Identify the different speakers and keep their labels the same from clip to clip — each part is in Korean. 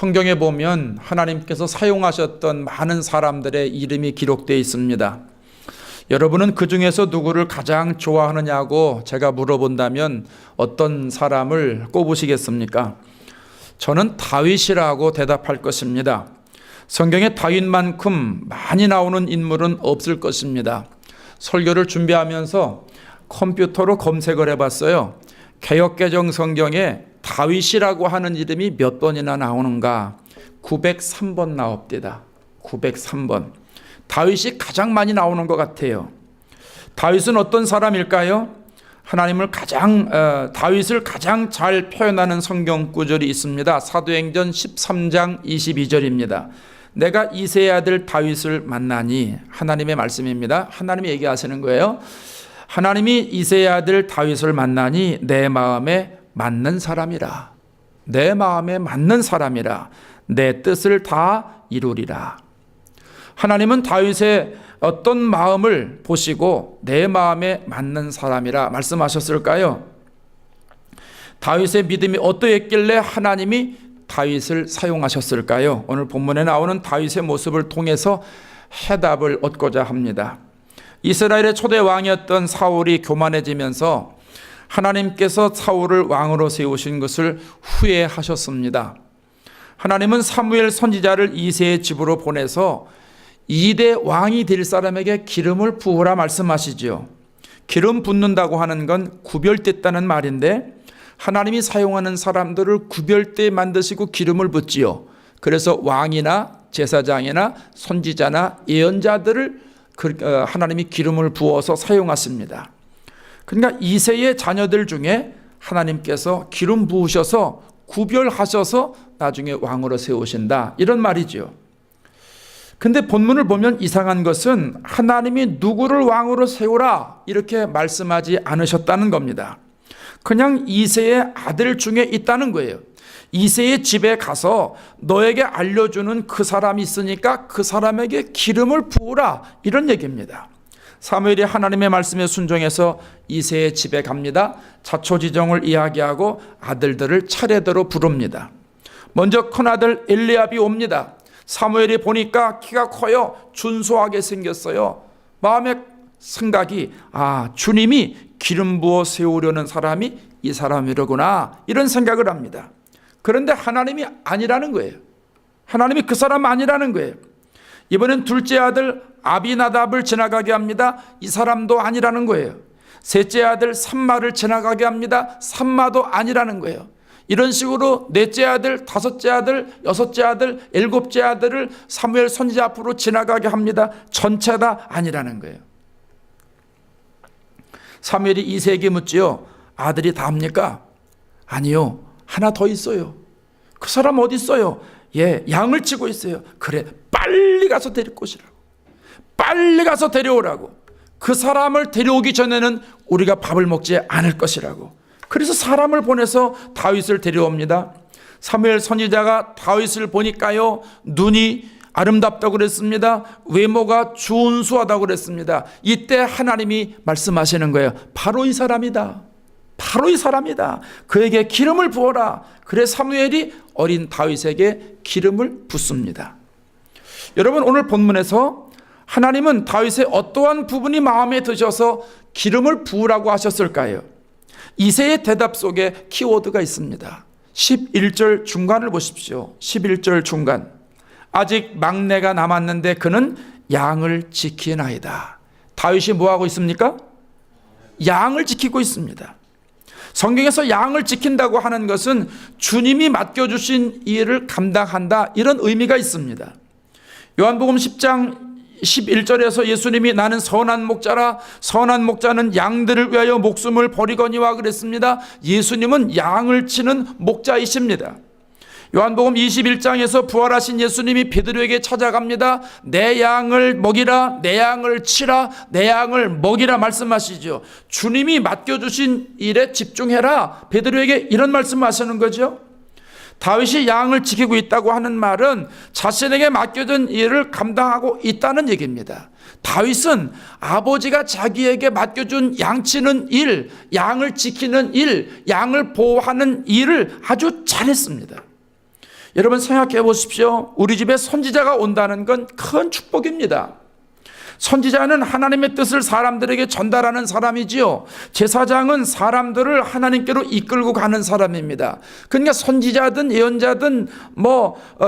Speaker 1: 성경에 보면 하나님께서 사용하셨던 많은 사람들의 이름이 기록되어 있습니다. 여러분은 그 중에서 누구를 가장 좋아하느냐고 제가 물어본다면 어떤 사람을 꼽으시겠습니까? 저는 다윗이라고 대답할 것입니다. 성경에 다윗만큼 많이 나오는 인물은 없을 것입니다. 설교를 준비하면서 컴퓨터로 검색을 해봤어요. 개역개정 성경에 다윗이라고 하는 이름이 몇 번이나 나오는가? 903번 나옵니다. 903번. 다윗이 가장 많이 나오는 것 같아요. 다윗은 어떤 사람일까요? 다윗을 가장 잘 표현하는 성경 구절이 있습니다. 사도행전 13장 22절입니다. 내가 이새의 아들 다윗을 만나니, 하나님의 말씀입니다. 하나님이 얘기하시는 거예요. 하나님이 이새의 아들 다윗을 만나니 내 마음에 맞는 사람이라. 내 마음에 맞는 사람이라. 내 뜻을 다 이루리라. 하나님은 다윗의 어떤 마음을 보시고 내 마음에 맞는 사람이라 말씀하셨을까요? 다윗의 믿음이 어떠했길래 하나님이 다윗을 사용하셨을까요? 오늘 본문에 나오는 다윗의 모습을 통해서 해답을 얻고자 합니다. 이스라엘의 초대 왕이었던 사울이 교만해지면서 하나님께서 사울을 왕으로 세우신 것을 후회하셨습니다. 하나님은 사무엘 선지자를 이새의 집으로 보내서 2대 왕이 될 사람에게 기름을 부으라 말씀하시죠. 기름 붓는다고 하는 건 구별됐다는 말인데 하나님이 사용하는 사람들을 구별되게 만드시고 기름을 붓지요. 그래서 왕이나 제사장이나 선지자나 예언자들을 하나님이 기름을 부어서 사용하십니다. 그러니까 이새의 자녀들 중에 하나님께서 기름 부으셔서 구별하셔서 나중에 왕으로 세우신다, 이런 말이죠. 근데 본문을 보면 이상한 것은 하나님이 누구를 왕으로 세우라 이렇게 말씀하지 않으셨다는 겁니다. 그냥 이새의 아들 중에 있다는 거예요. 이새의 집에 가서 너에게 알려주는 그 사람이 있으니까 그 사람에게 기름을 부으라, 이런 얘기입니다. 사무엘이 하나님의 말씀에 순종해서 이새의 집에 갑니다. 자초지종을 이야기하고 아들들을 차례대로 부릅니다. 먼저 큰아들 엘리압이 옵니다. 사무엘이 보니까 키가 커요. 준수하게 생겼어요. 마음의 생각이, 주님이 기름 부어 세우려는 사람이 이 사람이로구나, 이런 생각을 합니다. 그런데 하나님이 아니라는 거예요. 하나님이 그 사람 아니라는 거예요. 이번엔 둘째 아들 아비나답을 지나가게 합니다. 이 사람도 아니라는 거예요. 셋째 아들 삼마를 지나가게 합니다. 삼마도 아니라는 거예요. 이런 식으로 넷째 아들, 다섯째 아들, 여섯째 아들, 일곱째 아들을 사무엘 선지자 앞으로 지나가게 합니다. 전체 다 아니라는 거예요. 사무엘이 이새에게 묻지요. 아들이 다 합니까? 아니요, 하나 더 있어요. 그 사람 어디 있어요? 양을 치고 있어요. 그래, 빨리 가서 데리고 오시라고. 빨리 가서 데려오라고. 그 사람을 데려오기 전에는 우리가 밥을 먹지 않을 것이라고. 그래서 사람을 보내서 다윗을 데려옵니다. 사무엘 선지자가 다윗을 보니까요, 눈이 아름답다고 그랬습니다. 외모가 준수하다고 그랬습니다. 이때 하나님이 말씀하시는 거예요. 바로 이 사람이다. 바로 이 사람이다. 그에게 기름을 부어라. 그래 사무엘이 어린 다윗에게 기름을 붓습니다. 여러분, 오늘 본문에서 하나님은 다윗의 어떠한 부분이 마음에 드셔서 기름을 부으라고 하셨을까요? 이새의 대답 속에 키워드가 있습니다. 11절 중간을 보십시오. 11절 중간. 아직 막내가 남았는데 그는 양을 지키나이다. 다윗이 뭐하고 있습니까? 양을 지키고 있습니다. 성경에서 양을 지킨다고 하는 것은 주님이 맡겨주신 일을 감당한다, 이런 의미가 있습니다. 요한복음 10장 11절에서 예수님이 나는 선한 목자라, 선한 목자는 양들을 위하여 목숨을 버리거니와 그랬습니다. 예수님은 양을 치는 목자이십니다. 요한복음 21장에서 부활하신 예수님이 베드로에게 찾아갑니다. 내 양을 먹이라, 내 양을 치라, 내 양을 먹이라 말씀하시죠. 주님이 맡겨주신 일에 집중해라, 베드로에게 이런 말씀하시는 거죠. 다윗이 양을 지키고 있다고 하는 말은 자신에게 맡겨진 일을 감당하고 있다는 얘기입니다. 다윗은 아버지가 자기에게 맡겨준 양치는 일, 양을 지키는 일, 양을 보호하는 일을 아주 잘했습니다. 여러분 생각해 보십시오. 우리 집에 선지자가 온다는 건 큰 축복입니다. 선지자는 하나님의 뜻을 사람들에게 전달하는 사람이지요. 제사장은 사람들을 하나님께로 이끌고 가는 사람입니다. 그러니까 선지자든 예언자든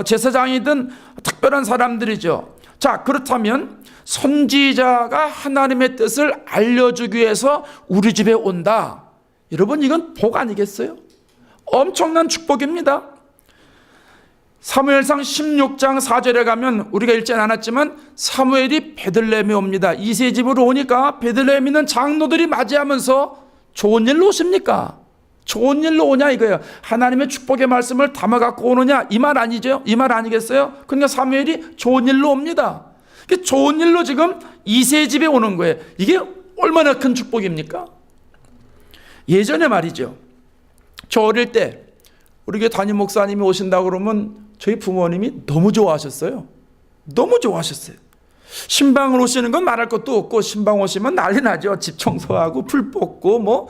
Speaker 1: 제사장이든 특별한 사람들이죠. 자, 그렇다면 선지자가 하나님의 뜻을 알려주기 위해서 우리 집에 온다. 여러분, 이건 복 아니겠어요? 엄청난 축복입니다. 사무엘상 16장 4절에 가면 우리가 읽지 않았지만 사무엘이 베들레헴에 옵니다. 이세 집으로 오니까 베들레헴에 있는 장로들이 맞이하면서 좋은 일로 오십니까? 좋은 일로 오냐 이거예요. 하나님의 축복의 말씀을 담아 갖고 오느냐 이 말 아니죠? 이 말 아니겠어요? 그러니까 사무엘이 좋은 일로 옵니다. 좋은 일로 지금 이세 집에 오는 거예요. 이게 얼마나 큰 축복입니까? 예전에 말이죠. 저 어릴 때 우리 교회 담임 목사님이 오신다고 그러면 저희 부모님이 너무 좋아하셨어요. 너무 좋아하셨어요. 신방을 오시는 건 말할 것도 없고 신방 오시면 난리 나죠. 집 청소하고 풀 뽑고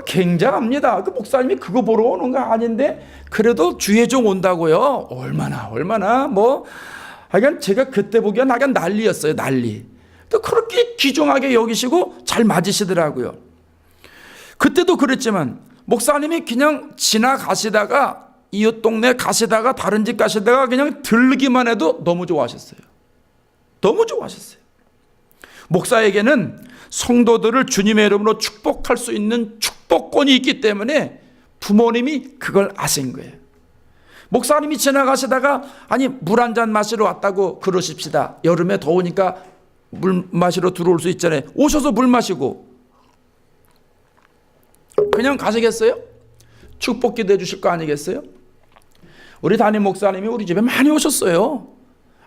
Speaker 1: 굉장합니다. 그 목사님이 그거 보러 오는 거 아닌데 그래도 주의 종 온다고요. 얼마나 하여간 제가 그때 보기엔 하여간 난리였어요. 난리. 또 그렇게 귀중하게 여기시고 잘 맞으시더라고요. 그때도 그랬지만 목사님이 그냥 지나가시다가 이웃 동네 가시다가 다른 집 가시다가 그냥 들르기만 해도 너무 좋아하셨어요. 너무 좋아하셨어요. 목사에게는 성도들을 주님의 이름으로 축복할 수 있는 축복권이 있기 때문에 부모님이 그걸 아신 거예요. 목사님이 지나가시다가 물 한 잔 마시러 왔다고 그러십시다. 여름에 더우니까 물 마시러 들어올 수 있잖아요. 오셔서 물 마시고 그냥 가시겠어요? 축복 기도해 주실 거 아니겠어요? 우리 담임 목사님이 우리 집에 많이 오셨어요.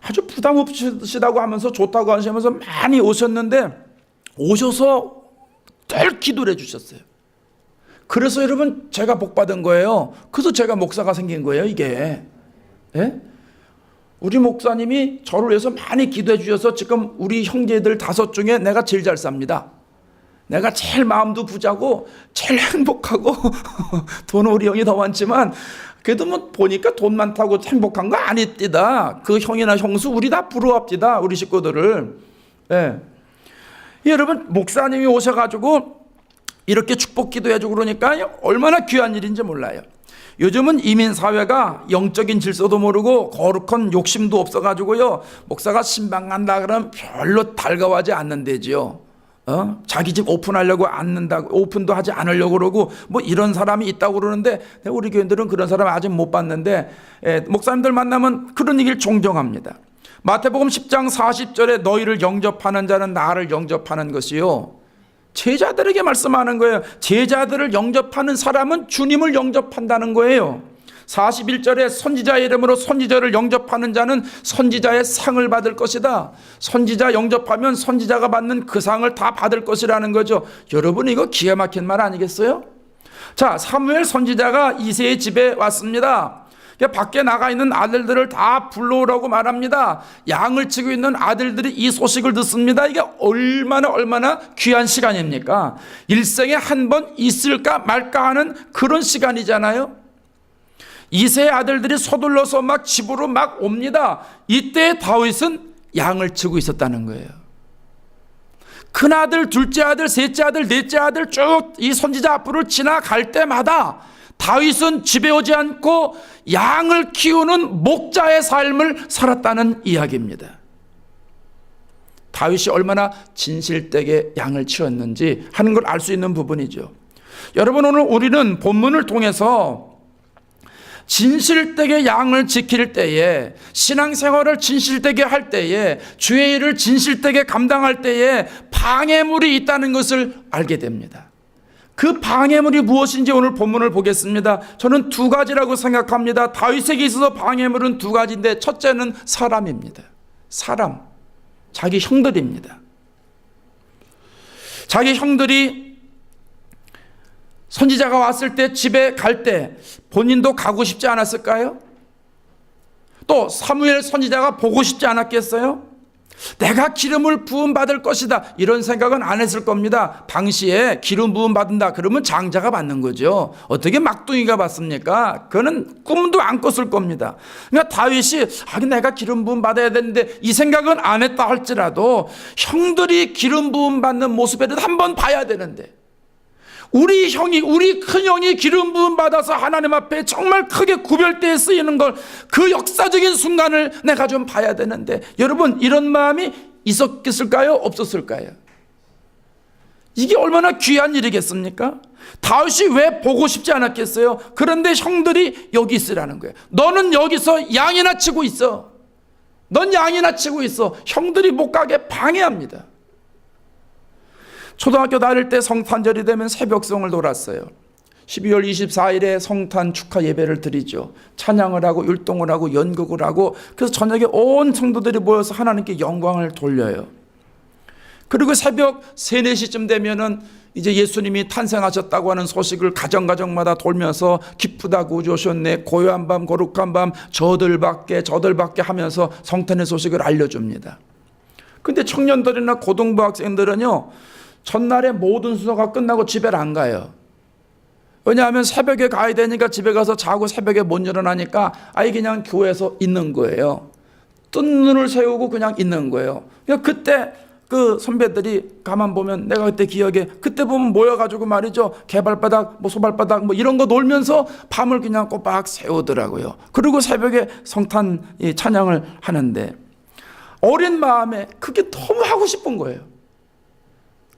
Speaker 1: 아주 부담 없으시다고 하면서 좋다고 하시면서 많이 오셨는데 오셔서 늘 기도를 해주셨어요. 그래서 여러분 제가 복 받은 거예요. 그래서 제가 목사가 생긴 거예요. 이게 우리 목사님이 저를 위해서 많이 기도해 주셔서 지금 우리 형제들 5 중에 내가 제일 잘 삽니다. 내가 제일 마음도 부자고 제일 행복하고 돈은 우리 형이 더 많지만 그래도 보니까 돈 많다고 행복한 거 아닙니다. 그 형이나 형수 우리 다 부러워합니다. 우리 식구들을. 여러분 목사님이 오셔가지고 이렇게 축복 기도해주고 그러니까 얼마나 귀한 일인지 몰라요. 요즘은 이민사회가 영적인 질서도 모르고 거룩한 욕심도 없어가지고요. 목사가 신방 간다 그러면 별로 달가워하지 않는데지요. 자기 집 오픈하려고 오픈도 하지 않으려고 그러고 이런 사람이 있다고 그러는데 우리 교인들은 그런 사람 아직 못 봤는데 목사님들 만나면 그런 얘기를 종종 합니다. 마태복음 10장 40절에 너희를 영접하는 자는 나를 영접하는 것이요. 제자들에게 말씀하는 거예요. 제자들을 영접하는 사람은 주님을 영접한다는 거예요. 41절에 선지자의 이름으로 선지자를 영접하는 자는 선지자의 상을 받을 것이다. 선지자 영접하면 선지자가 받는 그 상을 다 받을 것이라는 거죠. 여러분 이거 기가 막힌 말 아니겠어요? 자, 사무엘 선지자가 이새의 집에 왔습니다. 밖에 나가 있는 아들들을 다 불러오라고 말합니다. 양을 치고 있는 아들들이 이 소식을 듣습니다. 이게 얼마나 귀한 시간입니까? 일생에 한 번 있을까 말까 하는 그런 시간이잖아요. 이새의 아들들이 서둘러서 집으로 옵니다. 이때 다윗은 양을 치고 있었다는 거예요. 큰아들, 둘째 아들, 셋째 아들, 넷째 아들 쭉 이 선지자 앞으로 지나갈 때마다 다윗은 집에 오지 않고 양을 키우는 목자의 삶을 살았다는 이야기입니다. 다윗이 얼마나 진실되게 양을 치웠는지 하는 걸 알 수 있는 부분이죠. 여러분 오늘 우리는 본문을 통해서 진실되게 양을 지킬 때에, 신앙생활을 진실되게 할 때에, 주의 일을 진실되게 감당할 때에 방해물이 있다는 것을 알게 됩니다. 그 방해물이 무엇인지 오늘 본문을 보겠습니다. 저는 2가지라고 생각합니다. 다윗에게 있어서 방해물은 2가지인데 첫째는 사람입니다. 사람, 자기 형들입니다. 자기 형들이 선지자가 왔을 때 집에 갈 때 본인도 가고 싶지 않았을까요? 또 사무엘 선지자가 보고 싶지 않았겠어요? 내가 기름을 부음 받을 것이다, 이런 생각은 안 했을 겁니다. 당시에 기름 부음 받는다 그러면 장자가 받는 거죠. 어떻게 막둥이가 받습니까? 그거는 꿈도 안 꿨을 겁니다. 그러니까 다윗이 내가 기름 부음 받아야 되는데 이 생각은 안 했다 할지라도 형들이 기름 부음 받는 모습에는 한번 봐야 되는데, 우리 큰형이 기름 부음 받아서 하나님 앞에 정말 크게 구별되어 쓰이는 걸, 그 역사적인 순간을 내가 좀 봐야 되는데, 여러분 이런 마음이 있었을까요? 없었을까요? 이게 얼마나 귀한 일이겠습니까? 다윗이 왜 보고 싶지 않았겠어요? 그런데 형들이 여기 있으라는 거예요. 너는 여기서 양이나 치고 있어. 넌 양이나 치고 있어. 형들이 못 가게 방해합니다. 초등학교 다닐 때 성탄절이 되면 새벽송을 돌았어요. 12월 24일에 성탄 축하 예배를 드리죠. 찬양을 하고 율동을 하고 연극을 하고, 그래서 저녁에 온 성도들이 모여서 하나님께 영광을 돌려요. 그리고 새벽 3, 4시쯤 되면은 이제 예수님이 탄생하셨다고 하는 소식을 가정마다 돌면서 기쁘다 구주 오셨네, 고요한 밤 거룩한 밤 저들밖에 하면서 성탄의 소식을 알려줍니다. 근데 청년들이나 고등부 학생들은요, 전날에 모든 수서가 끝나고 집에 안 가요. 왜냐하면 새벽에 가야 되니까 집에 가서 자고 새벽에 못 일어나니까 아예 그냥 교회에서 있는 거예요. 뜬 눈을 세우고 그냥 있는 거예요. 그러니까 그때 그 선배들이 가만 보면, 내가 그때 기억에, 그때 보면 모여가지고 말이죠, 개발바닥 소발바닥 이런 거 놀면서 밤을 그냥 꼬박 새우더라고요. 그리고 새벽에 성탄 찬양을 하는데, 어린 마음에 그게 너무 하고 싶은 거예요.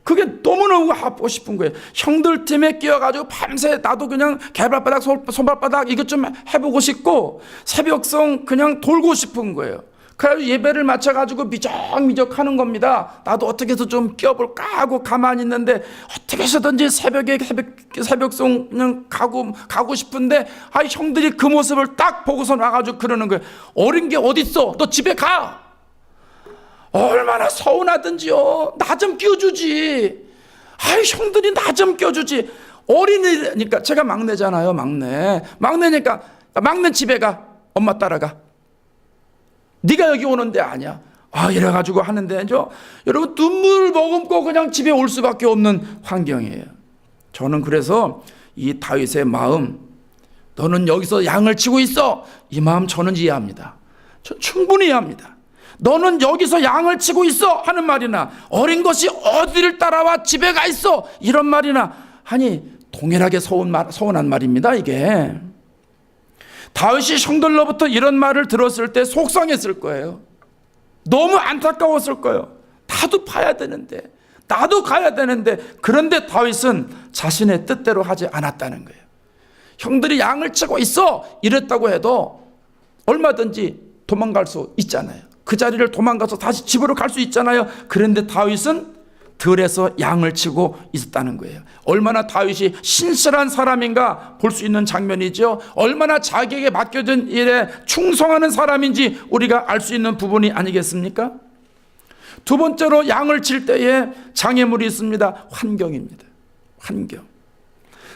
Speaker 1: 그게 너무너무 하고 싶은 거예요. 형들 팀에 끼어가지고 밤새 나도 그냥 개발바닥 손발바닥 이것 좀 해보고 싶고, 새벽성 그냥 돌고 싶은 거예요. 그래서 예배를 마쳐가지고 미적미적 하는 겁니다. 나도 어떻게 해서 좀 끼어볼까 하고 가만히 있는데, 어떻게 해서든지 새벽성 그냥 가고 싶은데, 형들이 그 모습을 딱 보고서 나가지고 그러는 거예요. 어린 게 어딨어? 너 집에 가! 얼마나 서운하든지요. 나 좀 끼워주지. 형들이 나 좀 끼워주지. 어린이니까, 제가 막내잖아요. 막내니까 막내 집에 가. 엄마 따라가. 네가 여기 오는 데 아니야. 이래가지고 하는데, 여러분 눈물 머금고 그냥 집에 올 수밖에 없는 환경이에요. 저는 그래서 이 다윗의 마음, 너는 여기서 양을 치고 있어, 이 마음 저는 이해합니다. 전 충분히 이해합니다. 너는 여기서 양을 치고 있어 하는 말이나, 어린 것이 어디를 따라와 집에 가 있어 이런 말이나, 동일하게 서운한 말입니다. 이게 다윗이 형들로부터 이런 말을 들었을 때 속상했을 거예요. 너무 안타까웠을 거예요. 나도 봐야 되는데, 나도 가야 되는데. 그런데 다윗은 자신의 뜻대로 하지 않았다는 거예요. 형들이 양을 치고 있어 이랬다고 해도 얼마든지 도망갈 수 있잖아요. 그 자리를 도망가서 다시 집으로 갈 수 있잖아요. 그런데 다윗은 들에서 양을 치고 있었다는 거예요. 얼마나 다윗이 신실한 사람인가 볼 수 있는 장면이죠. 얼마나 자기에게 맡겨진 일에 충성하는 사람인지 우리가 알 수 있는 부분이 아니겠습니까? 두 번째로 양을 칠 때에 장애물이 있습니다. 환경입니다. 환경.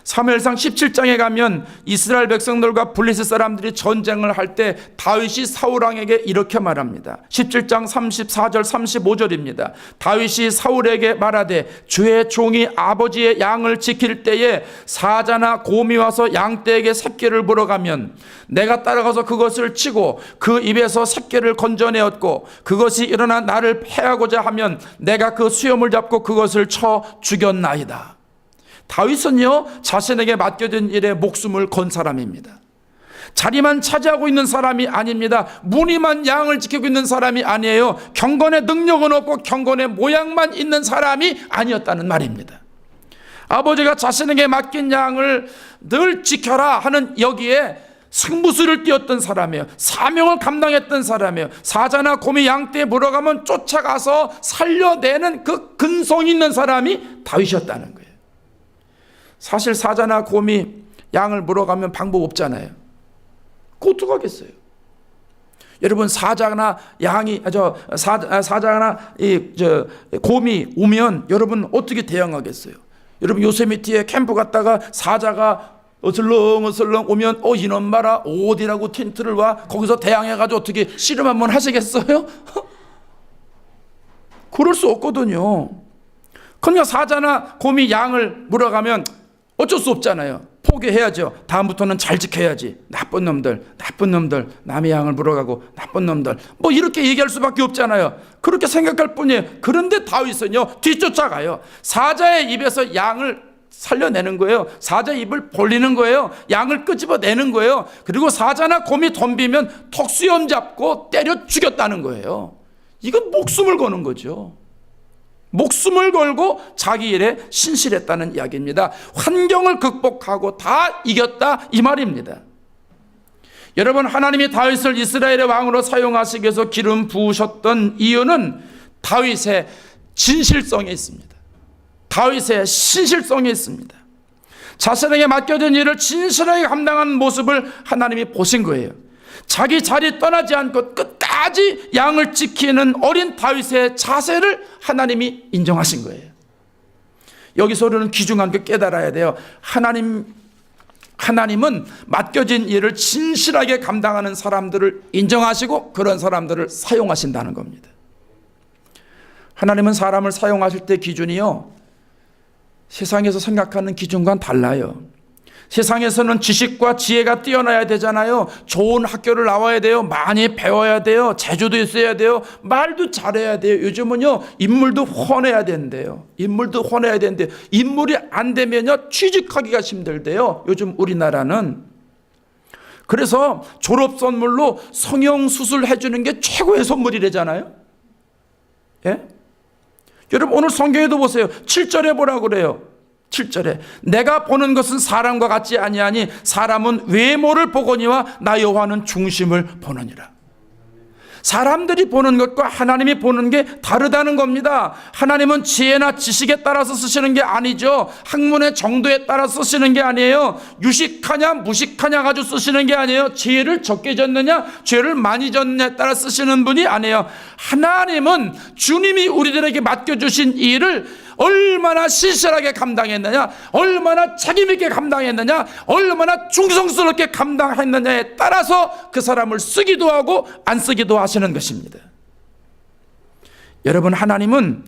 Speaker 1: 사무엘상 17장에 가면 이스라엘 백성들과 블레셋 사람들이 전쟁을 할 때 다윗이 사울왕에게 이렇게 말합니다. 17장 34절 35절입니다. 다윗이 사울에게 말하되, 주의 종이 아버지의 양을 지킬 때에 사자나 곰이 와서 양떼에게 새끼를 물어가면 내가 따라가서 그것을 치고 그 입에서 새끼를 건져내었고, 그것이 일어나 나를 패하고자 하면 내가 그 수염을 잡고 그것을 쳐 죽였나이다. 다윗은요, 자신에게 맡겨진 일에 목숨을 건 사람입니다. 자리만 차지하고 있는 사람이 아닙니다. 무늬만 양을 지키고 있는 사람이 아니에요. 경건의 능력은 없고 경건의 모양만 있는 사람이 아니었다는 말입니다. 아버지가 자신에게 맡긴 양을 늘 지켜라 하는 여기에 승부수를 띄웠던 사람이에요. 사명을 감당했던 사람이에요. 사자나 곰이 양떼에 물어가면 쫓아가서 살려내는 그 근성 있는 사람이 다윗이었다는 거예요. 사실 사자나 곰이 양을 물어가면 방법 없잖아요. 어떡하겠어요? 여러분, 사자나 곰이 오면 여러분 어떻게 대응하겠어요? 여러분, 요세미티에 캠프 갔다가 사자가 어슬렁어슬렁 오면 이놈 봐라, 어디라고 텐트를 와, 거기서 대항해가지고 어떻게 씨름 한번 하시겠어요? 그럴 수 없거든요. 그러니까 사자나 곰이 양을 물어가면 어쩔 수 없잖아요. 포기해야죠. 다음부터는 잘 지켜야지. 나쁜 놈들, 남의 양을 물어가고 나쁜 놈들, 뭐 이렇게 얘기할 수밖에 없잖아요. 그렇게 생각할 뿐이에요. 그런데 다윗은요, 뒤쫓아가요. 사자의 입에서 양을 살려내는 거예요. 사자 입을 벌리는 거예요. 양을 끄집어내는 거예요. 그리고 사자나 곰이 덤비면 턱수염 잡고 때려 죽였다는 거예요. 이건 목숨을 거는 거죠. 목숨을 걸고 자기 일에 신실했다는 이야기입니다. 환경을 극복하고 다 이겼다 이 말입니다. 여러분, 하나님이 다윗을 이스라엘의 왕으로 사용하시기 위해서 기름 부으셨던 이유는 다윗의 진실성에 있습니다. 다윗의 신실성에 있습니다. 자신에게 맡겨진 일을 진실하게 감당하는 모습을 하나님이 보신 거예요. 자기 자리 떠나지 않고 끝까지 양을 지키는 어린 다윗의 자세를 하나님이 인정하신 거예요. 여기서 우리는 귀중한 게 깨달아야 돼요. 하나님은 맡겨진 일을 진실하게 감당하는 사람들을 인정하시고 그런 사람들을 사용하신다는 겁니다. 하나님은 사람을 사용하실 때 기준이요, 세상에서 생각하는 기준과는 달라요. 세상에서는 지식과 지혜가 뛰어나야 되잖아요. 좋은 학교를 나와야 돼요. 많이 배워야 돼요. 재주도 있어야 돼요. 말도 잘해야 돼요. 요즘은요, 인물도 훤해야 된대요. 인물이 안 되면요, 취직하기가 힘들대요. 요즘 우리나라는. 그래서 졸업 선물로 성형수술 해주는 게 최고의 선물이래잖아요. 예? 여러분, 오늘 성경에도 보세요. 7절에 뭐라고 그래요? 7절에 내가 보는 것은 사람과 같지 아니하니 사람은 외모를 보거니와 나 여호와는 중심을 보느니라. 사람들이 보는 것과 하나님이 보는 게 다르다는 겁니다. 하나님은 지혜나 지식에 따라서 쓰시는 게 아니죠. 학문의 정도에 따라서 쓰시는 게 아니에요. 유식하냐 무식하냐 가지고 쓰시는 게 아니에요. 죄를 적게 졌느냐 죄를 많이 졌느냐에 따라 쓰시는 분이 아니에요. 하나님은 주님이 우리들에게 맡겨주신 일을 얼마나 신실하게 감당했느냐, 얼마나 책임있게 감당했느냐, 얼마나 충성스럽게 감당했느냐에 따라서 그 사람을 쓰기도 하고 안 쓰기도 하시는 것입니다. 여러분, 하나님은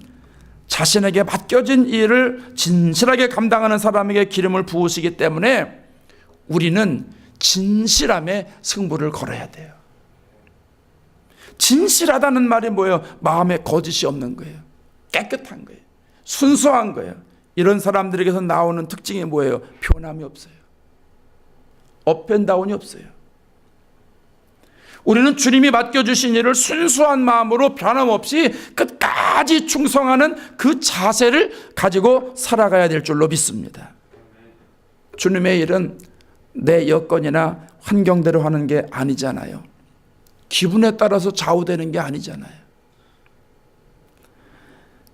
Speaker 1: 자신에게 맡겨진 일을 진실하게 감당하는 사람에게 기름을 부으시기 때문에 우리는 진실함에 승부를 걸어야 돼요. 진실하다는 말이 뭐예요? 마음에 거짓이 없는 거예요. 깨끗한 거예요. 순수한 거예요. 이런 사람들에게서 나오는 특징이 뭐예요? 변함이 없어요. 업앤다운이 없어요. 우리는 주님이 맡겨주신 일을 순수한 마음으로 변함없이 끝까지 충성하는 그 자세를 가지고 살아가야 될 줄로 믿습니다. 주님의 일은 내 여건이나 환경대로 하는 게 아니잖아요. 기분에 따라서 좌우되는 게 아니잖아요.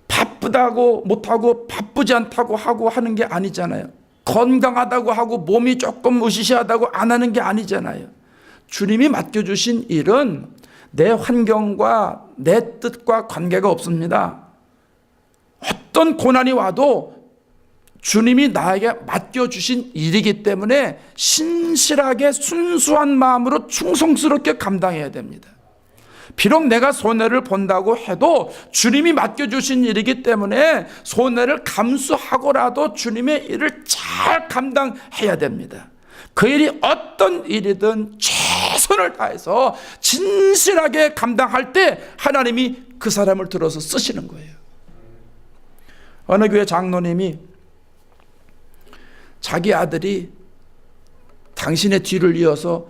Speaker 1: 바쁘다고 못하고 바쁘지 않다고 하고 하는 게 아니잖아요. 건강하다고 하고 몸이 조금 으시시하다고 안 하는 게 아니잖아요. 주님이 맡겨주신 일은 내 환경과 내 뜻과 관계가 없습니다. 어떤 고난이 와도 주님이 나에게 맡겨주신 일이기 때문에 신실하게 순수한 마음으로 충성스럽게 감당해야 됩니다. 비록 내가 손해를 본다고 해도 주님이 맡겨주신 일이기 때문에 손해를 감수하고라도 주님의 일을 잘 감당해야 됩니다. 그 일이 어떤 일이든 최선을 다해서 진실하게 감당할 때 하나님이 그 사람을 들어서 쓰시는 거예요. 어느 교회 장로님이 자기 아들이 당신의 뒤를 이어서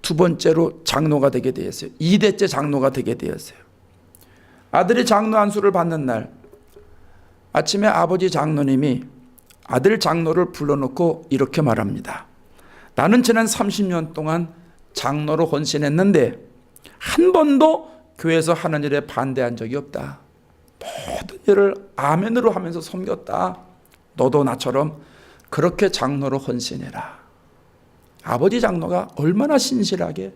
Speaker 1: 두 번째로 장로가 되게 되었어요. 2대째 장로가 되게 되었어요. 아들이 장로 안수를 받는 날 아침에 아버지 장로님이 아들 장로를 불러놓고 이렇게 말합니다. 나는 지난 30년 동안 장로로 헌신했는데 한 번도 교회에서 하는 일에 반대한 적이 없다. 모든 일을 아멘으로 하면서 섬겼다. 너도 나처럼 그렇게 장로로 헌신해라. 아버지 장로가 얼마나 신실하게,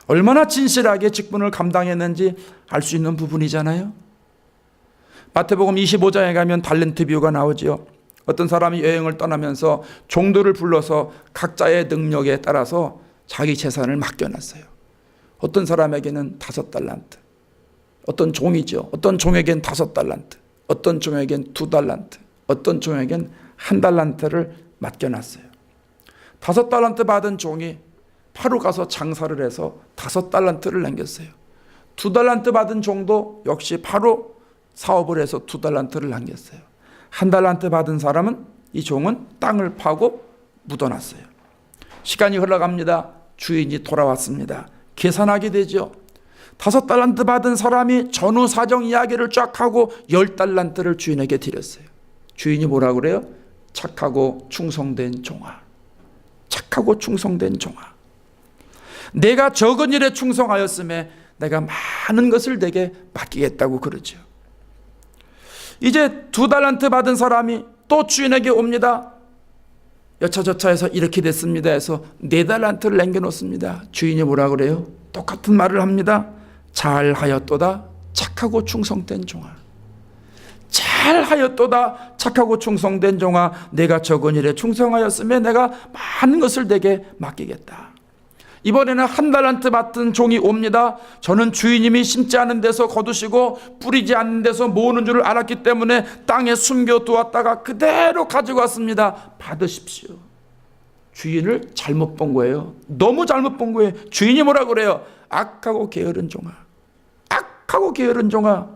Speaker 1: 얼마나 진실하게 직분을 감당했는지 알 수 있는 부분이잖아요. 마태복음 25장에 가면 달란트 비유가 나오지요. 어떤 사람이 여행을 떠나면서 종들을 불러서 각자의 능력에 따라서 자기 재산을 맡겨놨어요. 어떤 사람에게는 5달란트, 어떤 종이죠. 어떤 종에겐 5달란트, 어떤 종에겐 2달란트, 어떤 종에겐 1달란트를 맡겨놨어요. 5달란트 받은 종이 바로 가서 장사를 해서 5달란트를 남겼어요. 2달란트 받은 종도 역시 바로 사업을 해서 2달란트를 남겼어요. 1달란트 받은 사람은, 이 종은 땅을 파고 묻어놨어요. 시간이 흘러갑니다. 주인이 돌아왔습니다. 계산하게 되죠. 5달란트 받은 사람이 전후 사정 이야기를 쫙 하고 10달란트를 주인에게 드렸어요. 주인이 뭐라 그래요? 착하고 충성된 종아. 착하고 충성된 종아. 내가 적은 일에 충성하였음에 내가 많은 것을 내게 맡기겠다고 그러죠. 이제 2달란트 받은 사람이 또 주인에게 옵니다. 여차저차해서 이렇게 됐습니다 해서 4달란트를 남겨놓습니다. 주인이 뭐라 그래요? 똑같은 말을 합니다. 잘하였도다 착하고 충성된 종아. 잘하였도다 착하고 충성된 종아, 내가 적은 일에 충성하였으며 내가 많은 것을 내게 맡기겠다. 이번에는 1달란트 맡은 종이 옵니다. 저는 주인님이 심지 않은 데서 거두시고 뿌리지 않는 데서 모으는 줄을 알았기 때문에 땅에 숨겨두었다가 그대로 가지고 왔습니다. 받으십시오. 주인을 잘못 본 거예요. 너무 잘못 본 거예요. 주인이 뭐라 그래요? 악하고 게으른 종아. 악하고 게으른 종아.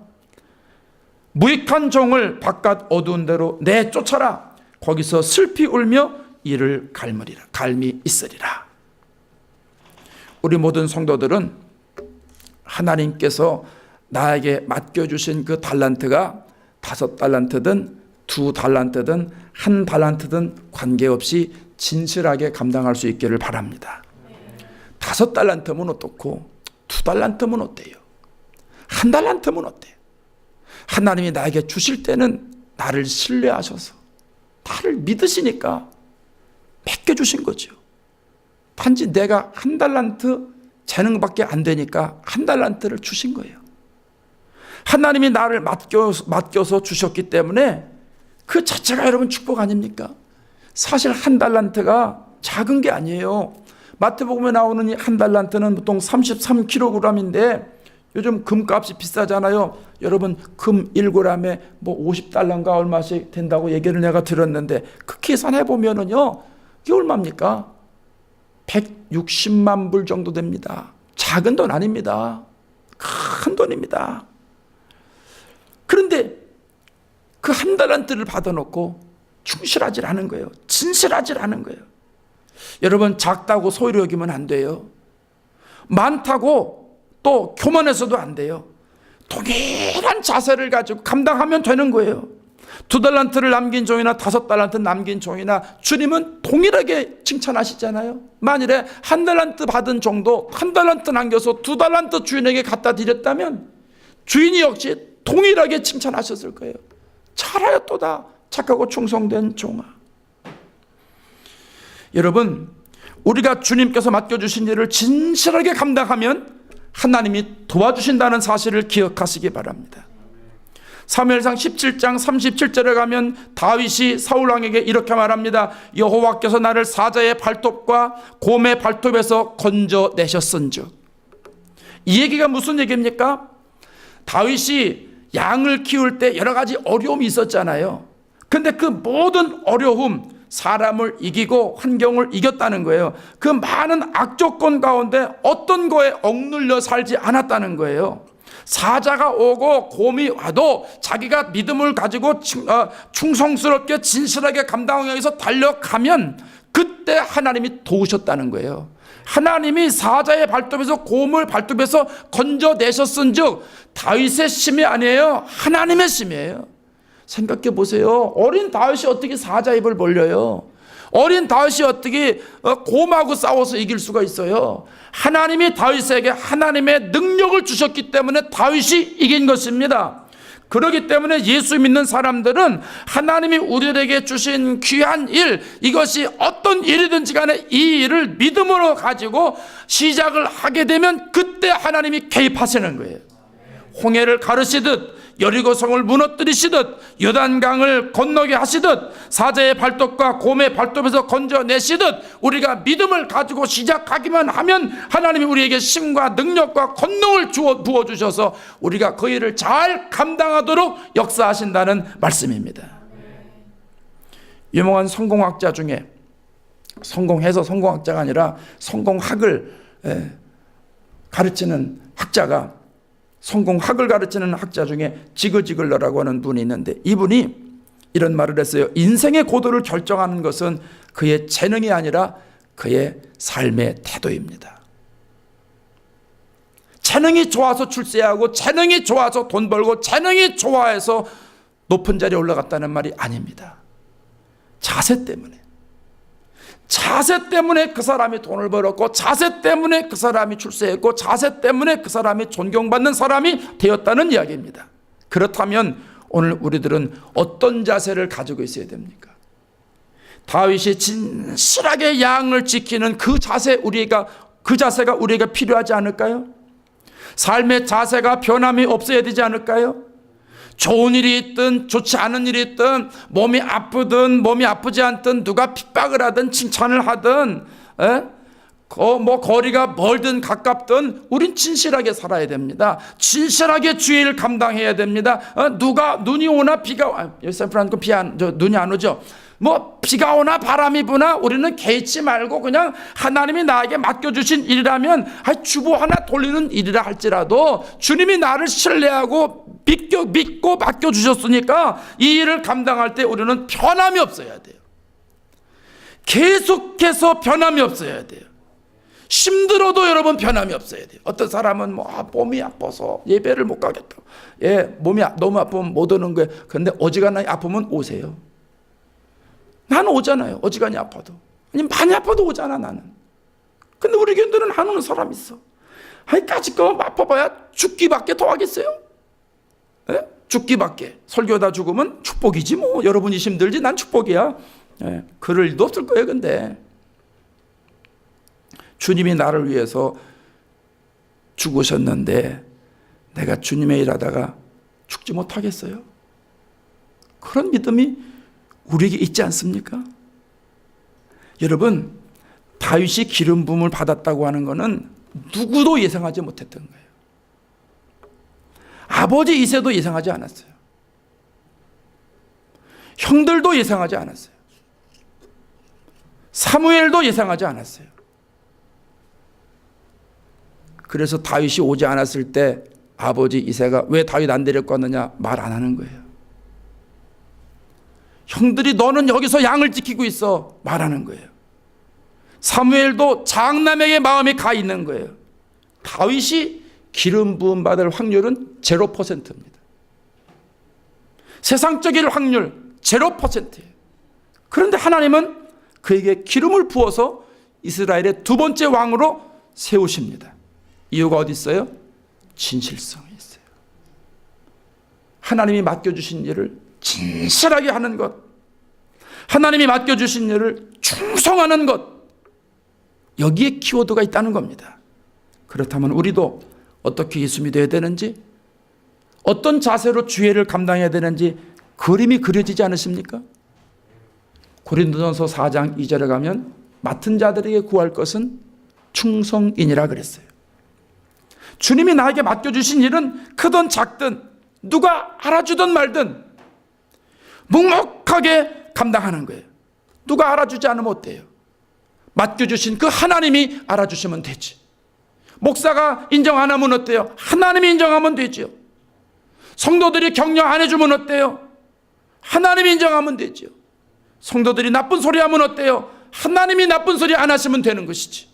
Speaker 1: 무익한 종을 바깥 어두운 데로 내쫓아라. 거기서 슬피 울며 이를 갈미 있으리라. 우리 모든 성도들은 하나님께서 나에게 맡겨주신 그 달란트가 5달란트든 2달란트든 1달란트든 관계없이 진실하게 감당할 수 있기를 바랍니다. 5달란트면 어떻고 2달란트면 어때요? 1달란트면 어때요? 하나님이 나에게 주실 때는 나를 신뢰하셔서 나를 믿으시니까 맡겨주신 거죠. 단지 내가 1달란트 재능밖에 안 되니까 1달란트를 주신 거예요. 하나님이 나를 맡겨서 주셨기 때문에 그 자체가 여러분 축복 아닙니까? 사실 1달란트가 작은 게 아니에요. 마태복음에 나오는 이 1달란트는 보통 33kg인데 요즘 금값이 비싸잖아요. 여러분 금 1g에 뭐 50달러인가 얼마씩 된다고 얘기를 내가 들었는데 그 계산해 보면은요, 이게 얼마입니까? 160만 불 정도 됩니다. 작은 돈 아닙니다. 큰 돈입니다. 그런데 그 1달란트를 받아놓고 충실하지 않은 거예요. 진실하지 않은 거예요. 여러분 작다고 소홀히 여기면 안 돼요. 많다고 또 교만해서도 안 돼요. 동일한 자세를 가지고 감당하면 되는 거예요. 2달란트를 남긴 종이나 5달란트 남긴 종이나 주님은 동일하게 칭찬하시잖아요. 만일에 1달란트 받은 종도 1달란트 남겨서 2달란트 주인에게 갖다 드렸다면 주인이 역시 동일하게 칭찬하셨을 거예요. 잘하였도다 착하고 충성된 종아. 여러분, 우리가 주님께서 맡겨주신 일을 진실하게 감당하면 하나님이 도와주신다는 사실을 기억하시기 바랍니다. 사무엘상 17장 37절에 가면 다윗이 사울왕에게 이렇게 말합니다. 여호와께서 나를 사자의 발톱과 곰의 발톱에서 건져내셨은즉. 이 얘기가 무슨 얘기입니까? 다윗이 양을 키울 때 여러 가지 어려움이 있었잖아요. 근데 그 모든 어려움, 사람을 이기고 환경을 이겼다는 거예요. 그 많은 악조건 가운데 어떤 거에 억눌려 살지 않았다는 거예요. 사자가 오고 곰이 와도 자기가 믿음을 가지고 충성스럽게 진실하게 감당하기 위해서 달려가면 그때 하나님이 도우셨다는 거예요. 하나님이 사자의 발톱에서 곰을 발톱에서 건져내셨은즉 다윗의 힘이 아니에요. 하나님의 힘이에요. 생각해 보세요. 어린 다윗이 어떻게 사자 입을 벌려요? 어린 다윗이 어떻게 곰하고 싸워서 이길 수가 있어요? 하나님이 다윗에게 하나님의 능력을 주셨기 때문에 다윗이 이긴 것입니다. 그렇기 때문에 예수 믿는 사람들은 하나님이 우리에게 주신 귀한 일, 이것이 어떤 일이든지 간에 이 일을 믿음으로 가지고 시작을 하게 되면 그때 하나님이 개입하시는 거예요. 홍해를 가르시듯 여리고성을 무너뜨리시듯 요단강을 건너게 하시듯 사자의 발톱과 곰의 발톱에서 건져내시듯 우리가 믿음을 가지고 시작하기만 하면 하나님이 우리에게 힘과 능력과 권능을 부어주셔서 우리가 그 일을 잘 감당하도록 역사하신다는 말씀입니다. 유명한 성공학자 중에, 성공해서 성공학자가 아니라 성공학을 가르치는 학자가, 성공학을 가르치는 학자 중에 지그지글러라고 하는 분이 있는데, 이분이 이런 말을 했어요. 인생의 고도를 결정하는 것은 그의 재능이 아니라 그의 삶의 태도입니다. 재능이 좋아서 출세하고 재능이 좋아서 돈 벌고 재능이 좋아해서 높은 자리에 올라갔다는 말이 아닙니다. 자세 때문에 그 사람이 돈을 벌었고, 자세 때문에 그 사람이 출세했고, 자세 때문에 그 사람이 존경받는 사람이 되었다는 이야기입니다. 그렇다면 오늘 우리들은 어떤 자세를 가지고 있어야 됩니까? 다윗이 진실하게 양을 지키는 그 자세가 우리에게 필요하지 않을까요? 삶의 자세가 변함이 없어야 되지 않을까요? 좋은 일이 있든 좋지 않은 일이 있든, 몸이 아프든 몸이 아프지 않든, 누가 핍박을 하든 칭찬을 하든, 거리가 멀든 가깝든 우린 진실하게 살아야 됩니다. 진실하게 주의 일 감당해야 됩니다. 누가 눈이 오나 비가 와, 샌프란시스코 눈이 안 오죠. 비가 오나 바람이 부나 우리는 개의치 말고 그냥 하나님이 나에게 맡겨주신 일이라면 주보 하나 돌리는 일이라 할지라도 주님이 나를 신뢰하고 믿고 맡겨주셨으니까 이 일을 감당할 때 우리는 변함이 없어야 돼요. 계속해서 변함이 없어야 돼요. 힘들어도 여러분 변함이 없어야 돼요. 어떤 사람은 몸이 아파서 예배를 못 가겠다. 몸이 너무 아프면 못 오는 거예요. 그런데 어지간하게 아프면 오세요. 나는 오잖아요. 어지간히 아파도. 아니 많이 아파도 오잖아 나는. 근데 우리 교인들은 안 오는 사람 있어. 까짓거 아파봐야 죽기밖에 더 하겠어요? 죽기밖에. 설교다 죽으면 축복이지 뭐. 여러분이 힘들지 난 축복이야. 그럴 일도 없을 거예요. 근데 주님이 나를 위해서 죽으셨는데 내가 주님의 일 하다가 죽지 못하겠어요? 그런 믿음이 우리에게 있지 않습니까? 여러분, 다윗이 기름 부음을 받았다고 하는 것은 누구도 예상하지 못했던 거예요. 아버지 이새도 예상하지 않았어요. 형들도 예상하지 않았어요. 사무엘도 예상하지 않았어요. 그래서 다윗이 오지 않았을 때 아버지 이새가 왜 다윗 안 데리고 왔느냐 말 안 하는 거예요. 형들이 너는 여기서 양을 지키고 있어 말하는 거예요. 사무엘도 장남에게 마음이 가 있는 거예요. 다윗이 기름 부음 받을 확률은 0%입니다. 세상적인 확률 0%예요. 그런데 하나님은 그에게 기름을 부어서 이스라엘의 두 번째 왕으로 세우십니다. 이유가 어디 있어요? 진실성이 있어요. 하나님이 맡겨주신 일을 진실하게 하는 것, 하나님이 맡겨주신 일을 충성하는 것, 여기에 키워드가 있다는 겁니다. 그렇다면 우리도 어떻게 예수 믿어야 되는지, 어떤 자세로 주의를 감당해야 되는지 그림이 그려지지 않으십니까? 고린도전서 4장 2절에 가면 맡은 자들에게 구할 것은 충성이니라 그랬어요. 주님이 나에게 맡겨주신 일은 크든 작든 누가 알아주든 말든 묵묵하게 감당하는 거예요. 누가 알아주지 않으면 어때요? 맡겨주신 그 하나님이 알아주시면 되지. 목사가 인정 안 하면 어때요? 하나님이 인정하면 되지요. 성도들이 격려 안 해주면 어때요? 하나님이 인정하면 되지요. 성도들이 나쁜 소리 하면 어때요? 하나님이 나쁜 소리 안 하시면 되는 것이지.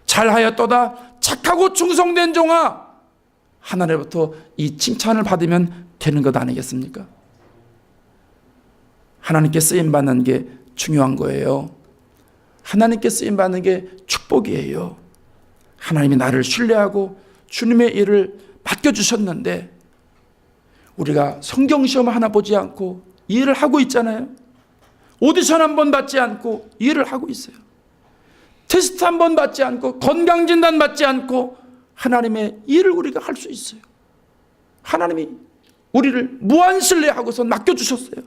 Speaker 1: 잘하였도다 착하고 충성된 종아, 하나님부터 이 칭찬을 받으면 되는 것 아니겠습니까? 하나님께 쓰임받는 게 중요한 거예요. 하나님께 쓰임받는 게 축복이에요. 하나님이 나를 신뢰하고 주님의 일을 맡겨주셨는데 우리가 성경시험 하나 보지 않고 일을 하고 있잖아요. 오디션 한 번 받지 않고 일을 하고 있어요. 테스트 한 번 받지 않고 건강진단 받지 않고 하나님의 일을 우리가 할 수 있어요. 하나님이 우리를 무한 신뢰하고서 맡겨주셨어요.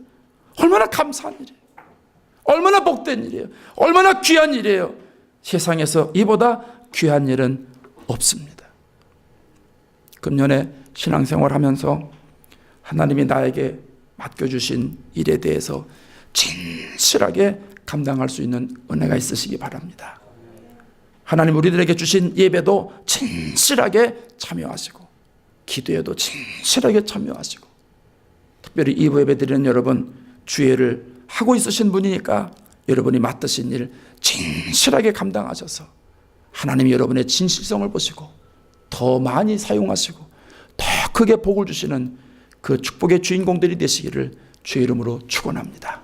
Speaker 1: 얼마나 감사한 일이에요. 얼마나 복된 일이에요. 얼마나 귀한 일이에요. 세상에서 이보다 귀한 일은 없습니다. 금년에 신앙생활하면서 하나님이 나에게 맡겨주신 일에 대해서 진실하게 감당할 수 있는 은혜가 있으시기 바랍니다. 하나님 우리들에게 주신 예배도 진실하게 참여하시고, 기도에도 진실하게 참여하시고, 특별히 2부 예배 드리는 여러분, 주예를 하고 있으신 분이니까 여러분이 맡으신 일 진실하게 감당하셔서 하나님이 여러분의 진실성을 보시고 더 많이 사용하시고 더 크게 복을 주시는 그 축복의 주인공들이 되시기를 주의 이름으로 축원합니다.